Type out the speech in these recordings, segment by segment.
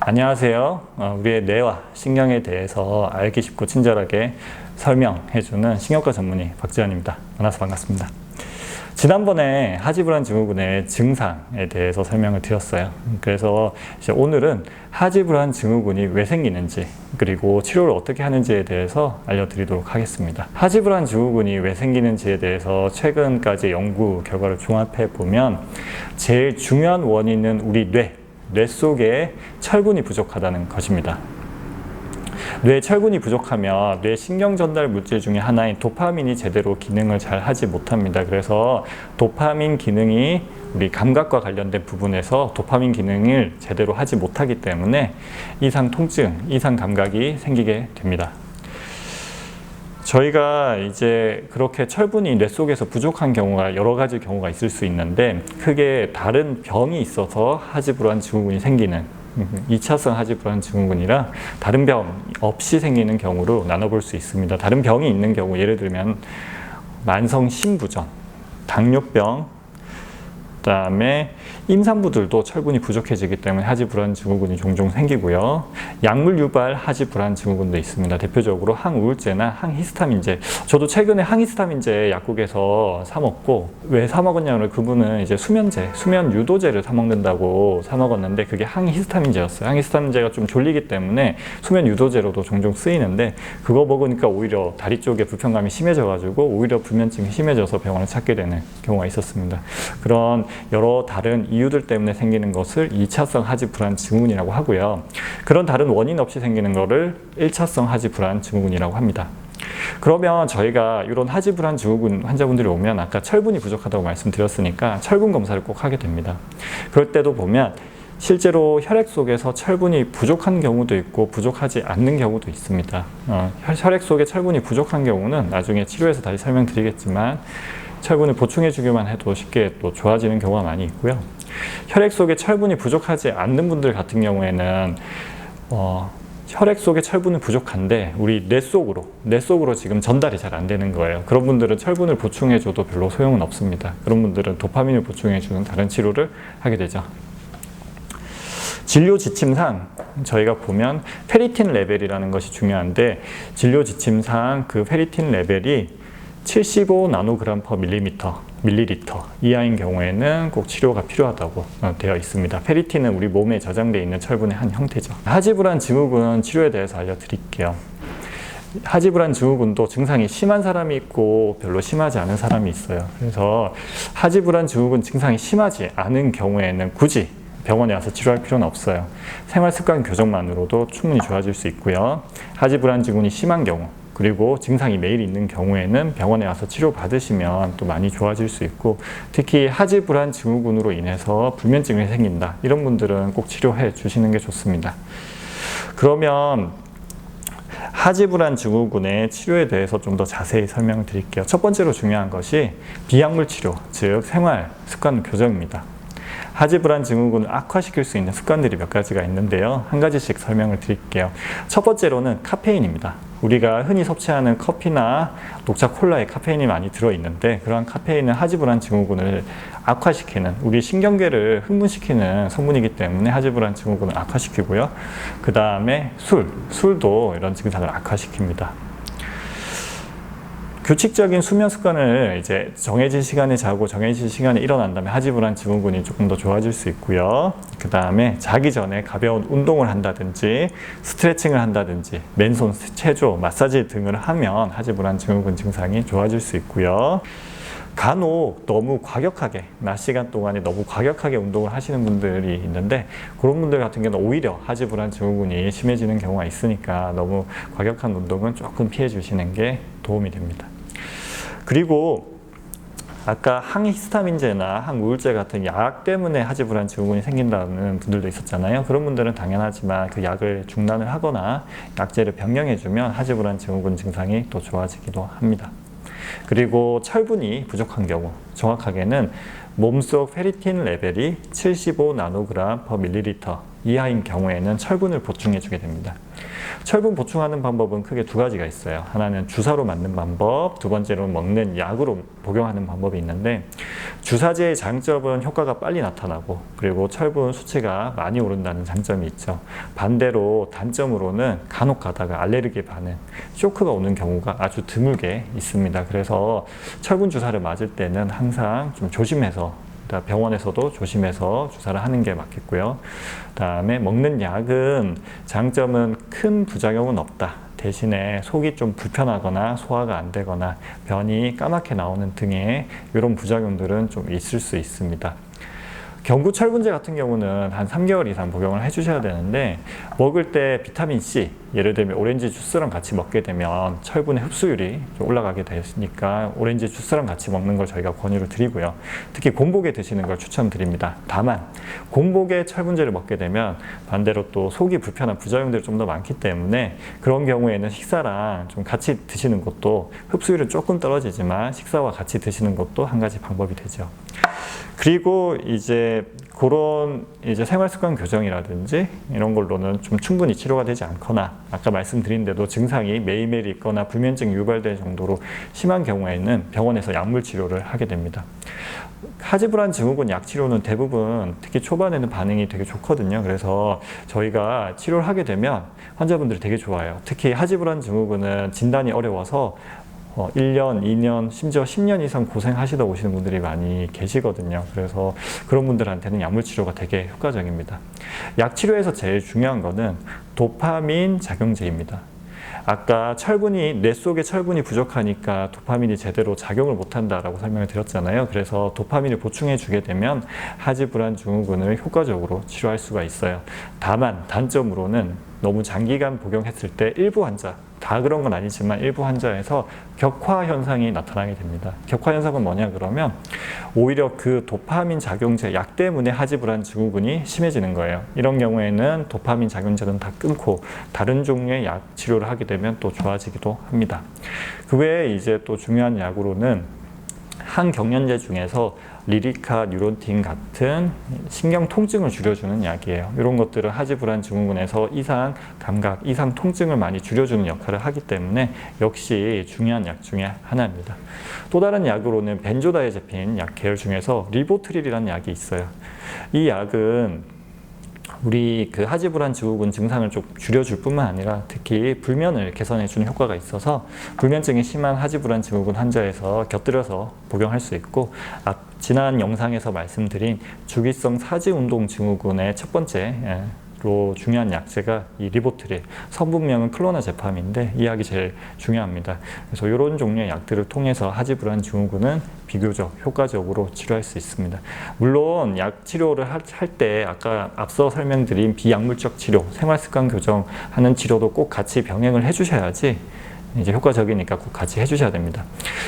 안녕하세요. 우리의 뇌와 신경에 대해서 알기 쉽고 친절하게 설명해주는 신경과 전문의 박지환입니다. 만나서 반갑습니다. 지난번에 하지불안 증후군의 증상에 대해서 설명을 드렸어요. 그래서 이제 오늘은 하지불안 증후군이 왜 생기는지 그리고 치료를 어떻게 하는지에 대해서 알려드리도록 하겠습니다. 하지불안 증후군이 왜 생기는지에 대해서 최근까지 연구 결과를 종합해 보면 제일 중요한 원인은 우리 뇌 속에 철분이 부족하다는 것입니다. 뇌에 철분이 부족하면 뇌 신경 전달 물질 중에 하나인 도파민이 제대로 기능을 잘 하지 못합니다. 그래서 도파민 기능이 우리 감각과 관련된 부분에서 도파민 기능을 제대로 하지 못하기 때문에 이상 통증, 이상 감각이 생기게 됩니다. 저희가 이제 그렇게 철분이 뇌 속에서 부족한 경우가 여러 가지 경우가 있을 수 있는데 크게 다른 병이 있어서 하지불안 증후군이 생기는 2차성 하지불안 증후군이라 다른 병 없이 생기는 경우로 나눠볼 수 있습니다. 다른 병이 있는 경우 예를 들면 만성 심부전, 당뇨병, 그다음에 임산부들도 철분이 부족해지기 때문에 하지불안 증후군이 종종 생기고요. 약물 유발 하지불안 증후군도 있습니다. 대표적으로 항우울제나 항히스타민제. 저도 최근에 항히스타민제 약국에서 사 먹고 왜 사 먹었냐면 그분은 이제 수면제, 수면 유도제를 사 먹는다고 사 먹었는데 그게 항히스타민제였어요. 항히스타민제가 좀 졸리기 때문에 수면 유도제로도 종종 쓰이는데 그거 먹으니까 오히려 다리 쪽에 불편감이 심해져가지고 오히려 불면증이 심해져서 병원을 찾게 되는 경우가 있었습니다. 그런 여러 다른 이유들 때문에 생기는 것을 2차성 하지불안 증후군이라고 하고요. 그런 다른 원인 없이 생기는 것을 1차성 하지불안 증후군이라고 합니다. 그러면 저희가 이런 하지불안 증후군 환자분들이 오면 아까 철분이 부족하다고 말씀드렸으니까 철분 검사를 꼭 하게 됩니다. 그럴 때도 보면 실제로 혈액 속에서 철분이 부족한 경우도 있고 부족하지 않는 경우도 있습니다. 혈액 속에 철분이 부족한 경우는 나중에 치료에서 다시 설명드리겠지만 철분을 보충해 주기만 해도 쉽게 또 좋아지는 경우가 많이 있고요. 혈액 속에 철분이 부족하지 않는 분들 같은 경우에는 혈액 속에 철분은 부족한데 우리 뇌 속으로 지금 전달이 잘 안 되는 거예요. 그런 분들은 철분을 보충해 줘도 별로 소용은 없습니다. 그런 분들은 도파민을 보충해 주는 다른 치료를 하게 되죠. 진료 지침상 저희가 보면 페리틴 레벨이라는 것이 중요한데 진료 지침상 그 페리틴 레벨이 75 나노그램 퍼 밀리리터 이하인 경우에는 꼭 치료가 필요하다고 되어 있습니다. 페리틴은 우리 몸에 저장되어 있는 철분의 한 형태죠. 하지불안 증후군 치료에 대해서 알려드릴게요. 하지불안 증후군도 증상이 심한 사람이 있고 별로 심하지 않은 사람이 있어요. 그래서 하지불안 증후군 증상이 심하지 않은 경우에는 굳이 병원에 와서 치료할 필요는 없어요. 생활습관 교정만으로도 충분히 좋아질 수 있고요. 하지불안 증후군이 심한 경우 그리고 증상이 매일 있는 경우에는 병원에 와서 치료받으시면 또 많이 좋아질 수 있고 특히 하지불안 증후군으로 인해서 불면증이 생긴다. 이런 분들은 꼭 치료해 주시는 게 좋습니다. 그러면 하지불안 증후군의 치료에 대해서 좀 더 자세히 설명을 드릴게요. 첫 번째로 중요한 것이 비약물 치료, 즉 생활 습관 교정입니다. 하지불안 증후군을 악화시킬 수 있는 습관들이 몇 가지가 있는데요. 한 가지씩 설명을 드릴게요. 첫 번째로는 카페인입니다. 우리가 흔히 섭취하는 커피나 녹차 콜라에 카페인이 많이 들어있는데 그러한 카페인은 하지불안 증후군을 악화시키는 우리 신경계를 흥분시키는 성분이기 때문에 하지불안 증후군을 악화시키고요. 그 다음에 술도 이런 증상을 악화시킵니다. 규칙적인 수면 습관을 이제 정해진 시간에 자고 정해진 시간에 일어난다면 하지불안 증후군이 조금 더 좋아질 수 있고요. 그 다음에 자기 전에 가벼운 운동을 한다든지 스트레칭을 한다든지 맨손 체조, 마사지 등을 하면 하지불안 증후군 증상이 좋아질 수 있고요. 간혹 너무 과격하게 낮 시간 동안에 너무 과격하게 운동을 하시는 분들이 있는데 그런 분들 같은 경우는 오히려 하지불안 증후군이 심해지는 경우가 있으니까 너무 과격한 운동은 조금 피해 주시는 게 도움이 됩니다. 그리고 아까 항히스타민제나 항우울제 같은 약 때문에 하지불안 증후군이 생긴다는 분들도 있었잖아요. 그런 분들은 당연하지만 그 약을 중단을 하거나 약제를 변경해주면 하지불안 증후군 증상이 또 좋아지기도 합니다. 그리고 철분이 부족한 경우, 정확하게는 몸속 페리틴 레벨이 75 나노그램 per 밀리리터 이하인 경우에는 철분을 보충해 주게 됩니다. 철분 보충하는 방법은 크게 두 가지가 있어요. 하나는 주사로 맞는 방법, 두 번째로는 먹는 약으로 복용하는 방법이 있는데, 주사제의 장점은 효과가 빨리 나타나고 그리고 철분 수치가 많이 오른다는 장점이 있죠. 반대로 단점으로는 간혹 가다가 알레르기 반응, 쇼크가 오는 경우가 아주 드물게 있습니다. 그래서 철분 주사를 맞을 때는 항상 좀 조심해서, 병원에서도 조심해서 주사를 하는 게 맞겠고요. 그다음에 먹는 약은 장점은 큰 부작용은 없다. 대신에 속이 좀 불편하거나 소화가 안 되거나 변이 까맣게 나오는 등의 이런 부작용들은 좀 있을 수 있습니다. 경구 철분제 같은 경우는 한 3개월 이상 복용을 해주셔야 되는데, 먹을 때 비타민C, 예를 들면 오렌지 주스랑 같이 먹게 되면 철분의 흡수율이 좀 올라가게 되니까 오렌지 주스랑 같이 먹는 걸 저희가 권유를 드리고요. 특히 곰복에 드시는 걸 추천드립니다. 다만 곰복에 철분제를 먹게 되면 반대로 또 속이 불편한 부작용들이 좀 더 많기 때문에 그런 경우에는 식사랑 좀 같이 드시는 것도 흡수율은 조금 떨어지지만 식사와 같이 드시는 것도 한 가지 방법이 되죠. 그리고 이제 그런 생활 습관 교정이라든지 이런 걸로는 좀 충분히 치료가 되지 않거나, 아까 말씀드린 대로 증상이 매일매일 있거나 불면증이 유발될 정도로 심한 경우에는 병원에서 약물 치료를 하게 됩니다. 하지불안 증후군 약 치료는 대부분 특히 초반에는 반응이 되게 좋거든요. 그래서 저희가 치료를 하게 되면 환자분들이 되게 좋아요. 특히 하지불안 증후군은 진단이 어려워서 1년, 2년, 심지어 10년 이상 고생하시다 오시는 분들이 많이 계시거든요. 그래서 그런 분들한테는 약물 치료가 되게 효과적입니다. 약 치료에서 제일 중요한 거는 도파민 작용제입니다. 아까 뇌 속에 철분이 부족하니까 도파민이 제대로 작용을 못한다라고 설명을 드렸잖아요. 그래서 도파민을 보충해 주게 되면 하지불안 증후군을 효과적으로 치료할 수가 있어요. 다만 단점으로는 너무 장기간 복용했을 때 일부 환자, 다 그런 건 아니지만 일부 환자에서 격화 현상이 나타나게 됩니다. 격화 현상은 뭐냐 그러면 오히려 그 도파민 작용제 약 때문에 하지불안 증후군이 심해지는 거예요. 이런 경우에는 도파민 작용제는 다 끊고 다른 종류의 약 치료를 하게 되면 또 좋아지기도 합니다. 그 외에 이제 또 중요한 약으로는 항경련제 중에서 리리카 뉴론틴 같은 신경 통증을 줄여주는 약이에요. 이런 것들은 하지불안 증후군에서 이상 감각, 이상 통증을 많이 줄여주는 역할을 하기 때문에 역시 중요한 약 중에 하나입니다. 또 다른 약으로는 벤조다이아제핀 약 계열 중에서 리보트릴이라는 약이 있어요. 이 약은 우리 그 하지불안 증후군 증상을 좀 줄여줄 뿐만 아니라 특히 불면을 개선해주는 효과가 있어서 불면증이 심한 하지불안 증후군 환자에서 곁들여서 복용할 수 있고, 지난 영상에서 말씀드린 주기성 사지운동 증후군의 첫 번째로 중요한 약제가 이 리보트릴, 성분명은 클로나제팜인데 이 약이 제일 중요합니다. 그래서 이런 종류의 약들을 통해서 하지불안 증후군은 비교적 효과적으로 치료할 수 있습니다. 물론 약 치료를 할 때 아까 앞서 설명드린 비약물적 치료, 생활습관 교정하는 치료도 꼭 같이 병행을 해주셔야지 이제 효과적이니까 꼭 같이 해주셔야 됩니다.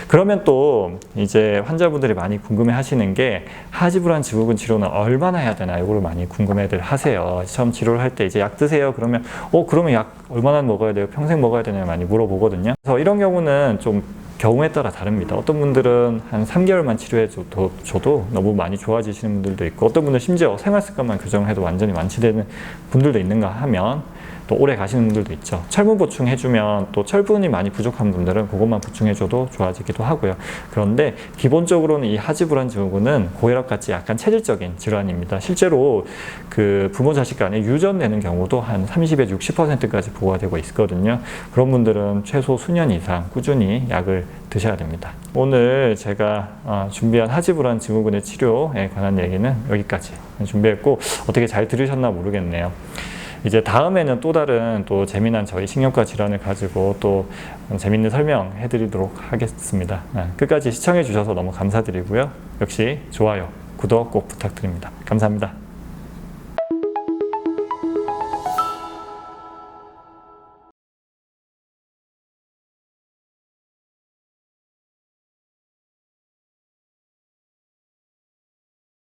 그러면 또 이제 환자분들이 많이 궁금해 하시는 게 하지불안 증후군 치료는 얼마나 해야 되나, 이거를 많이 궁금해들 하세요. 처음 치료를 할 때 이제 약 드세요 그러면 그러면 약 얼마나 먹어야 돼요? 평생 먹어야 되나요? 많이 물어보거든요. 그래서 이런 경우는 좀 경우에 따라 다릅니다. 어떤 분들은 한 3개월만 치료해 줘도 너무 많이 좋아지시는 분들도 있고, 어떤 분들은 심지어 생활습관만 교정해도 완전히 완치되는 분들도 있는가 하면 또 오래 가시는 분들도 있죠. 철분 보충해주면 또 철분이 많이 부족한 분들은 그것만 보충해줘도 좋아지기도 하고요. 그런데 기본적으로는 이 하지불안 증후군은 고혈압같이 약간 체질적인 질환입니다. 실제로 그 부모 자식 간에 유전되는 경우도 한 30에서 60%까지 보고가 되고 있거든요. 그런 분들은 최소 수년 이상 꾸준히 약을 드셔야 됩니다. 오늘 제가 준비한 하지불안 증후군의 치료에 관한 얘기는 여기까지 준비했고, 어떻게 잘 들으셨나 모르겠네요. 이제 다음에는 또 다른 재미난 저희 식용과 질환을 가지고 또 재밌는 설명 해드리도록 하겠습니다. 끝까지 시청해 주셔서 너무 감사드리고요. 역시 좋아요, 구독 꼭 부탁드립니다. 감사합니다.